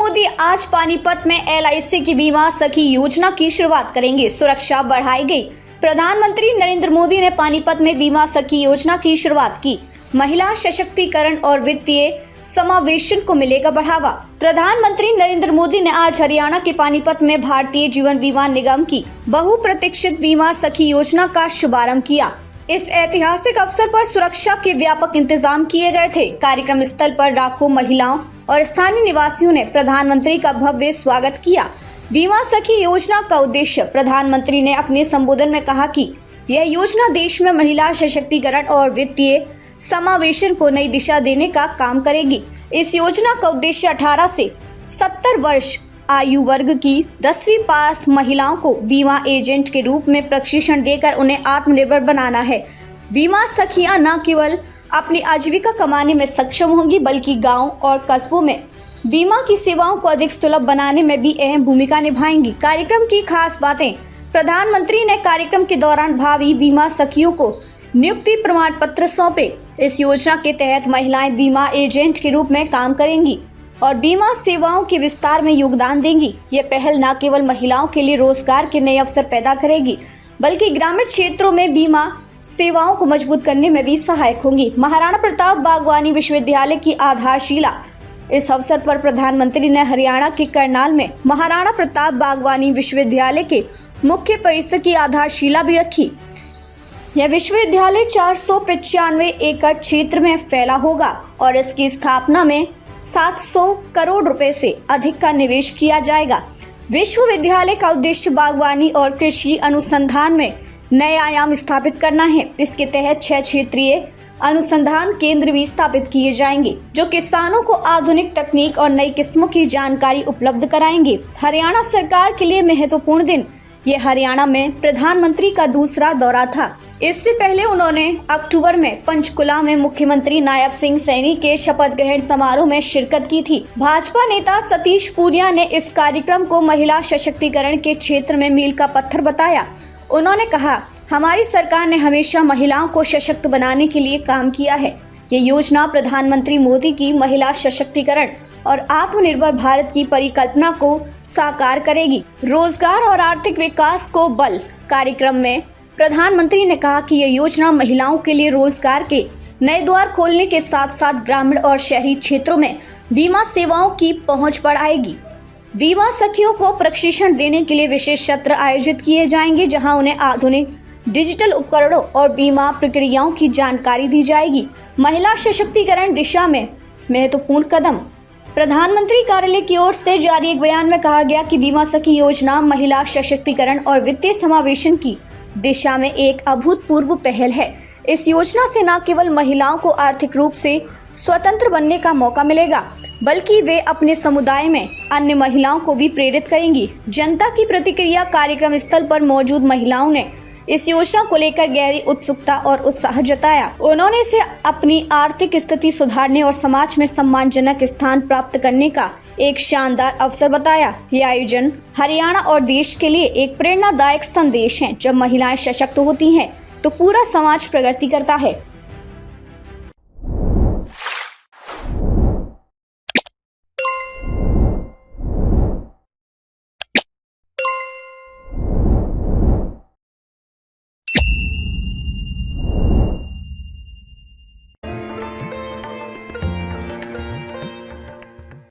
मोदी आज पानीपत में LIC की बीमा सखी योजना की शुरुआत करेंगे। सुरक्षा बढ़ाई गई। प्रधानमंत्री नरेंद्र मोदी ने पानीपत में बीमा सखी योजना की शुरुआत की। महिला सशक्तिकरण और वित्तीय समावेशन को मिलेगा बढ़ावा। प्रधानमंत्री नरेंद्र मोदी ने आज हरियाणा के पानीपत में भारतीय जीवन बीमा निगम की बहुप्रतीक्षित बीमा सखी योजना का शुभारंभ किया। इस ऐतिहासिक अवसर पर सुरक्षा के व्यापक इंतजाम किए गए थे। कार्यक्रम स्थल पर लाखों महिलाओं और स्थानीय निवासियों ने प्रधानमंत्री का भव्य स्वागत किया। बीमा सखी योजना का उद्देश्य प्रधानमंत्री ने अपने संबोधन में कहा कि यह योजना देश में महिला सशक्तिकरण और वित्तीय समावेशन को नई दिशा देने का काम करेगी। इस योजना का उद्देश्य 18 से 70 वर्ष आयु वर्ग की 10वीं पास महिलाओं को बीमा एजेंट के रूप में प्रशिक्षण देकर उन्हें आत्मनिर्भर बनाना है। बीमा सखियां न केवल अपनी आजीविका कमाने में सक्षम होंगी बल्कि गांव और कस्बों में बीमा की सेवाओं को अधिक सुलभ बनाने में भी अहम भूमिका निभाएंगी। कार्यक्रम की खास बातें। प्रधानमंत्री ने कार्यक्रम के दौरान भावी बीमा सखियों को नियुक्ति प्रमाण पत्र सौंपे। इस योजना के तहत महिलाएं बीमा एजेंट के रूप में काम करेंगी और बीमा सेवाओं के विस्तार में योगदान देंगी। ये पहल न केवल महिलाओं के लिए रोजगार के नए अवसर पैदा करेगी बल्कि ग्रामीण क्षेत्रों में बीमा सेवाओं को मजबूत करने में भी सहायक होंगी। महाराणा प्रताप बागवानी विश्वविद्यालय की आधारशिला। इस अवसर पर प्रधानमंत्री ने हरियाणा के करनाल में महाराणा प्रताप बागवानी विश्वविद्यालय के मुख्य परिसर की आधारशिला भी रखी। यह विश्वविद्यालय 495 एकड़ क्षेत्र में फैला होगा और इसकी स्थापना में 700 करोड़ रुपए से अधिक का निवेश किया जाएगा। विश्वविद्यालय का उद्देश्य बागवानी और कृषि अनुसंधान में नए आयाम स्थापित करना है। इसके तहत 6 क्षेत्रीय अनुसंधान केंद्र भी स्थापित किए जाएंगे जो किसानों को आधुनिक तकनीक और नई किस्मों की जानकारी उपलब्ध कराएंगे। हरियाणा सरकार के लिए महत्वपूर्ण दिन। ये हरियाणा में प्रधानमंत्री का दूसरा दौरा था। इससे पहले उन्होंने अक्टूबर में पंचकुला में मुख्यमंत्री नायब सिंह सैनी के शपथ ग्रहण समारोह में शिरकत की थी। भाजपा नेता सतीश पूनिया ने इस कार्यक्रम को महिला सशक्तिकरण के क्षेत्र में मील का पत्थर बताया। उन्होंने कहा, हमारी सरकार ने हमेशा महिलाओं को सशक्त बनाने के लिए काम किया है। ये योजना प्रधानमंत्री मोदी की महिला सशक्तिकरण और आत्मनिर्भर भारत की परिकल्पना को साकार करेगी। रोजगार और आर्थिक विकास को बल। कार्यक्रम में प्रधानमंत्री ने कहा कि यह योजना महिलाओं के लिए रोजगार के नए द्वार खोलने के साथ साथ ग्रामीण और शहरी क्षेत्रों में बीमा सेवाओं की पहुंच बढ़ाएगी। बीमा सखियों को प्रशिक्षण देने के लिए विशेष सत्र आयोजित किए जाएंगे जहां उन्हें आधुनिक डिजिटल उपकरणों और बीमा प्रक्रियाओं की जानकारी दी जाएगी। महिला सशक्तिकरण दिशा में महत्वपूर्ण कदम। प्रधानमंत्री कार्यालय की ओर से जारी एक बयान में कहा गया कि बीमा सखी योजना महिला सशक्तिकरण और वित्तीय समावेशन की दिशा में एक अभूतपूर्व पहल है। इस योजना से न केवल महिलाओं को आर्थिक रूप से स्वतंत्र बनने का मौका मिलेगा बल्कि वे अपने समुदाय में अन्य महिलाओं को भी प्रेरित करेंगी। जनता की प्रतिक्रिया। कार्यक्रम स्थल पर मौजूद महिलाओं ने इस योजना को लेकर गहरी उत्सुकता और उत्साह जताया। उन्होंने इसे अपनी आर्थिक स्थिति सुधारने और समाज में सम्मानजनक स्थान प्राप्त करने का एक शानदार अवसर बताया। यह आयोजन हरियाणा और देश के लिए एक प्रेरणादायक संदेश है। जब महिलाएं सशक्त होती हैं तो पूरा समाज प्रगति करता है।